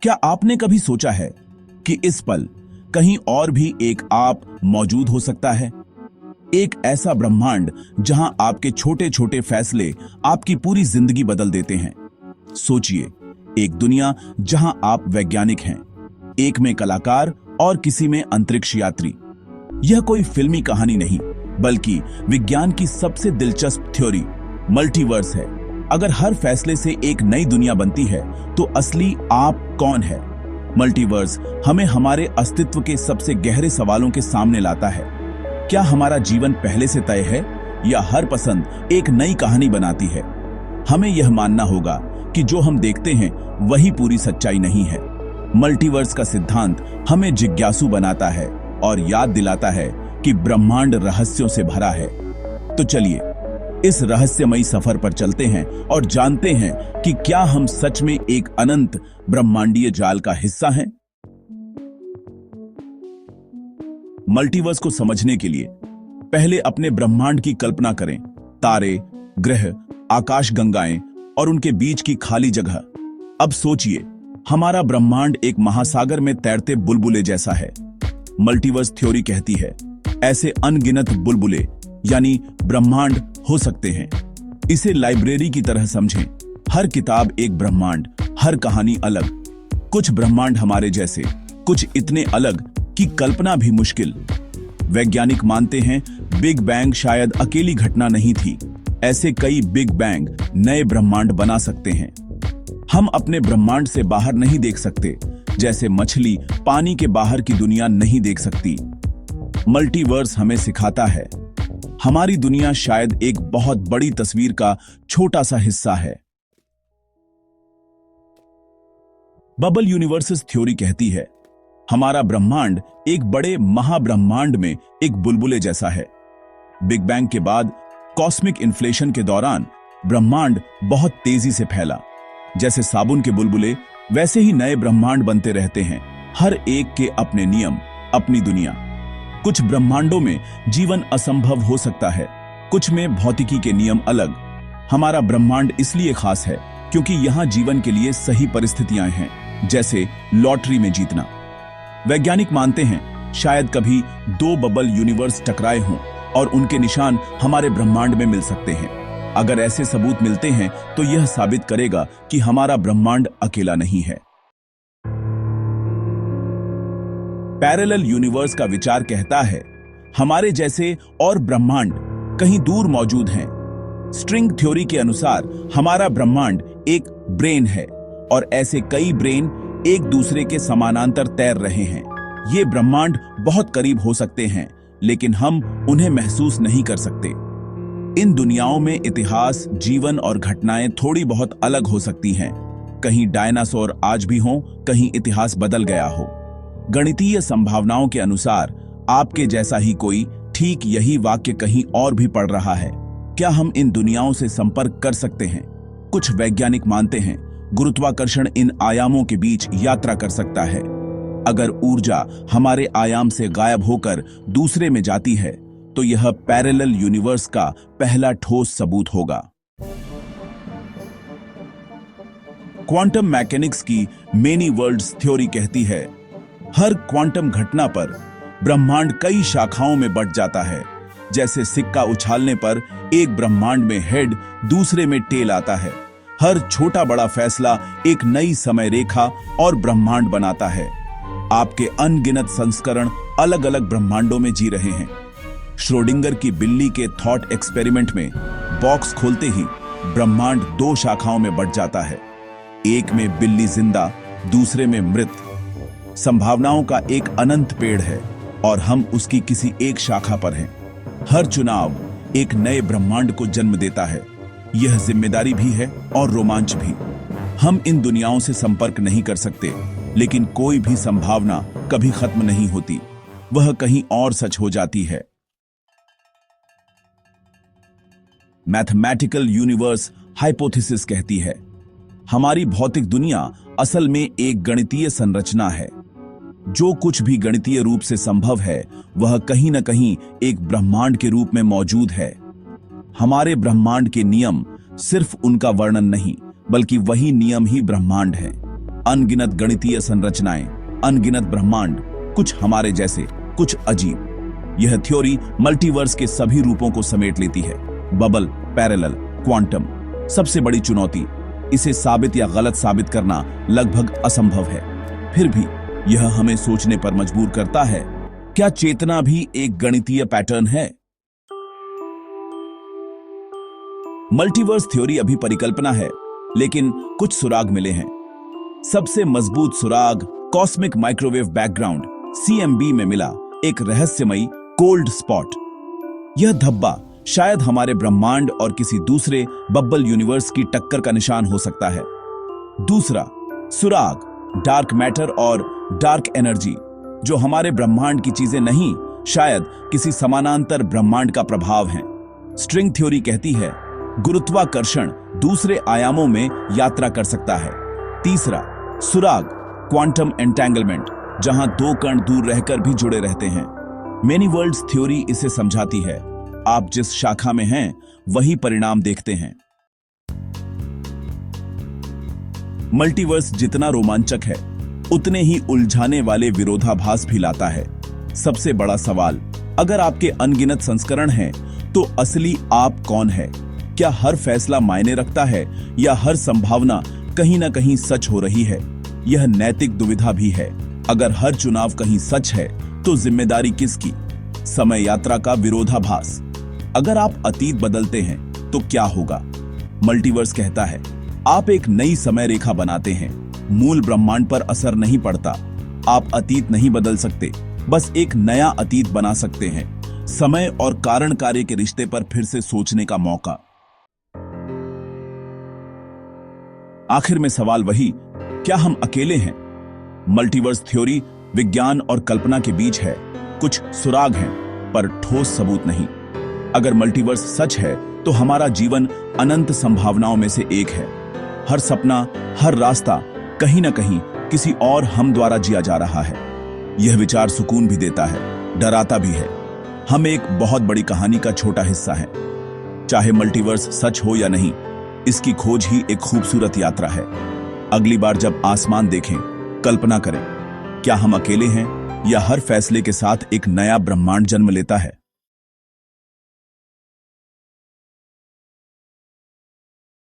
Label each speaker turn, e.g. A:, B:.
A: क्या आपने कभी सोचा है कि इस पल कहीं और भी एक आप मौजूद हो सकता है? एक ऐसा ब्रह्मांड जहां आपके छोटे छोटे फैसले आपकी पूरी जिंदगी बदल देते हैं। सोचिए, एक दुनिया जहां आप वैज्ञानिक हैं, एक में कलाकार और किसी में अंतरिक्ष यात्री। यह कोई फिल्मी कहानी नहीं, बल्कि विज्ञान की सबसे दिलचस्प थ्योरी मल्टीवर्स है। अगर हर फैसले से एक नई दुनिया बनती है, तो असली आप कौन है? मल्टीवर्स हमें हमारे अस्तित्व के सबसे गहरे सवालों के सामने लाता है। क्या हमारा जीवन पहले से तय है, या हर पसंद एक नई कहानी बनाती है? हमें यह मानना होगा कि जो हम देखते हैं वही पूरी सच्चाई नहीं है। मल्टीवर्स का सिद्धांत हमें जिज्ञासु बनाता है और याद दिलाता है कि ब्रह्मांड रहस्यों से भरा है। तो चलिए इस रहस्यमयी सफर पर चलते हैं और जानते हैं कि क्या हम सच में एक अनंत ब्रह्मांडीय जाल का हिस्सा हैं। मल्टीवर्स को समझने के लिए पहले अपने ब्रह्मांड की कल्पना करें। तारे, ग्रह, आकाशगंगाएं और उनके बीच की खाली जगह। अब सोचिए, हमारा ब्रह्मांड एक महासागर में तैरते बुलबुले जैसा है। मल्टीवर्स थ्योरी कहती है ऐसे अनगिनत बुलबुले यानी ब्रह्मांड हो सकते हैं। इसे लाइब्रेरी की तरह समझें। हर किताब एक ब्रह्मांड, हर कहानी अलग। कुछ ब्रह्मांड हमारे जैसे, कुछ इतने अलग कि कल्पना भी मुश्किल। वैज्ञानिक मानते हैं बिग बैंग शायद अकेली घटना नहीं थी। ऐसे कई बिग बैंग नए ब्रह्मांड बना सकते हैं। हम अपने ब्रह्मांड से बाहर नहीं देख सकते, जैसे मछली पानी के बाहर की दुनिया नहीं देख सकती। मल्टीवर्स हमें सिखाता है हमारी दुनिया शायद एक बहुत बड़ी तस्वीर का छोटा सा हिस्सा है। बबल यूनिवर्सेस थ्योरी कहती है हमारा ब्रह्मांड एक बड़े महाब्रह्मांड में एक बुलबुले जैसा है। बिग बैंग के बाद कॉस्मिक इन्फ्लेशन के दौरान ब्रह्मांड बहुत तेजी से फैला। जैसे साबुन के बुलबुले, वैसे ही नए ब्रह्मांड बनते रहते हैं, हर एक के अपने नियम, अपनी दुनिया। कुछ ब्रह्मांडों में जीवन असंभव हो सकता है, कुछ में भौतिकी के नियम अलग। हमारा ब्रह्मांड इसलिए खास है क्योंकि यहां जीवन के लिए सही परिस्थितियां हैं, जैसे लॉटरी में जीतना। वैज्ञानिक मानते हैं शायद कभी दो बबल यूनिवर्स टकराए हों और उनके निशान हमारे ब्रह्मांड में मिल सकते हैं। अगर ऐसे सबूत मिलते हैं तो यह साबित करेगा कि हमारा ब्रह्मांड अकेला नहीं है। पैरेलल यूनिवर्स का विचार कहता है हमारे जैसे और ब्रह्मांड कहीं दूर मौजूद हैं। स्ट्रिंग थ्योरी के अनुसार हमारा ब्रह्मांड एक ब्रेन है और ऐसे कई ब्रेन एक दूसरे के समानांतर तैर रहे हैं। ये ब्रह्मांड बहुत करीब हो सकते हैं, लेकिन हम उन्हें महसूस नहीं कर सकते। इन दुनियाओं में इतिहास, जीवन और घटनाएं थोड़ी बहुत अलग हो सकती हैं। कहीं डायनासोर आज भी हों, कहीं इतिहास बदल गया हो। गणितीय संभावनाओं के अनुसार आपके जैसा ही कोई ठीक यही वाक्य कहीं और भी पढ़ रहा है। क्या हम इन दुनियाओं से संपर्क कर सकते हैं? कुछ वैज्ञानिक मानते हैं गुरुत्वाकर्षण इन आयामों के बीच यात्रा कर सकता है। अगर ऊर्जा हमारे आयाम से गायब होकर दूसरे में जाती है, तो यह पैरेलल यूनिवर्स का पहला ठोस सबूत होगा। क्वांटम मैकेनिक्स की मेनी वर्ल्ड्स थ्योरी कहती है हर क्वांटम घटना पर ब्रह्मांड कई शाखाओं में बंट जाता है। जैसे सिक्का उछालने पर एक ब्रह्मांड में हेड, दूसरे में टेल आता है। हर छोटा बड़ा फैसला एक नई समय रेखा और ब्रह्मांड बनाता है। आपके अनगिनत संस्करण अलग अलग ब्रह्मांडों में जी रहे हैं। श्रोडिंगर की बिल्ली के थॉट एक्सपेरिमेंट में बॉक्स खोलते ही ब्रह्मांड दो शाखाओं में बंट जाता है। एक में बिल्ली जिंदा, दूसरे में मृत। संभावनाओं का एक अनंत पेड़ है और हम उसकी किसी एक शाखा पर हैं। हर चुनाव एक नए ब्रह्मांड को जन्म देता है। यह जिम्मेदारी भी है और रोमांच भी। हम इन दुनियाओं से संपर्क नहीं कर सकते, लेकिन कोई भी संभावना कभी खत्म नहीं होती, वह कहीं और सच हो जाती है। मैथमेटिकल यूनिवर्स हाइपोथेसिस कहती है हमारी भौतिक दुनिया असल में एक गणितीय संरचना है। जो कुछ भी गणितीय रूप से संभव है, वह कहीं न कहीं एक ब्रह्मांड के रूप में मौजूद है। हमारे ब्रह्मांड के नियम सिर्फ उनका वर्णन नहीं, बल्कि वही नियम ही ब्रह्मांड है। अनगिनत गणितीय संरचनाएं, अनगिनत ब्रह्मांड, कुछ हमारे जैसे, कुछ अजीब। यह थ्योरी मल्टीवर्स के सभी रूपों को समेट लेती है, बबल, पैरेलल, क्वांटम। सबसे बड़ी चुनौती, इसे साबित या गलत साबित करना लगभग असंभव है। फिर भी यह हमें सोचने पर मजबूर करता है, क्या चेतना भी एक गणितीय पैटर्न है? मल्टीवर्स थ्योरी अभी परिकल्पना है, लेकिन कुछ सुराग मिले हैं। सबसे मजबूत सुराग कॉस्मिक माइक्रोवेव बैकग्राउंड CMB में मिला एक रहस्यमयी कोल्ड स्पॉट। यह धब्बा शायद हमारे ब्रह्मांड और किसी दूसरे बब्बल यूनिवर्स की टक्कर का निशान हो सकता है। दूसरा सुराग डार्क मैटर और डार्क एनर्जी, जो हमारे ब्रह्मांड की चीजें नहीं, शायद किसी समानांतर ब्रह्मांड का प्रभाव है। स्ट्रिंग थ्योरी कहती है गुरुत्वाकर्षण दूसरे आयामों में यात्रा कर सकता है। तीसरा सुराग क्वांटम एंटेंगलमेंट, जहां दो कण दूर रहकर भी जुड़े रहते हैं। मेनी वर्ल्ड्स थ्योरी इसे समझाती है, आप जिस शाखा में हैं वही परिणाम देखते हैं। मल्टीवर्स जितना रोमांचक है, उतने ही उलझाने वाले विरोधाभास भी लाता है। सबसे बड़ा सवाल, अगर आपके अनगिनत संस्करण हैं, तो असली आप कौन है? क्या हर फैसला मायने रखता है या हर संभावना कहीं ना कहीं सच हो रही है? यह नैतिक दुविधा भी है। अगर हर चुनाव कहीं सच है, तो जिम्मेदारी किसकी? समय यात्रा का विरोधाभास। अगर आप अतीत बदलते हैं तो क्या होगा? मल्टीवर्स कहता है आप एक नई समय रेखा बनाते हैं, मूल ब्रह्मांड पर असर नहीं पड़ता। आप अतीत नहीं बदल सकते, बस एक नया अतीत बना सकते हैं। समय और कारण कार्य के रिश्ते पर फिर से सोचने का मौका। आखिर में सवाल वही, क्या हम अकेले हैं? मल्टीवर्स थ्योरी विज्ञान और कल्पना के बीच है। कुछ सुराग हैं, पर ठोस सबूत नहीं। अगर मल्टीवर्स सच है, तो हमारा जीवन अनंत संभावनाओं में से एक है। हर सपना, हर रास्ता कहीं ना कहीं किसी और हम द्वारा जिया जा रहा है। यह विचार सुकून भी देता है, डराता भी है। हम एक बहुत बड़ी कहानी का छोटा हिस्सा हैं। चाहे मल्टीवर्स सच हो या नहीं, इसकी खोज ही एक खूबसूरत यात्रा है। अगली बार जब आसमान देखें, कल्पना करें, क्या हम अकेले हैं या हर फैसले के साथ एक नया ब्रह्मांड जन्म लेता है?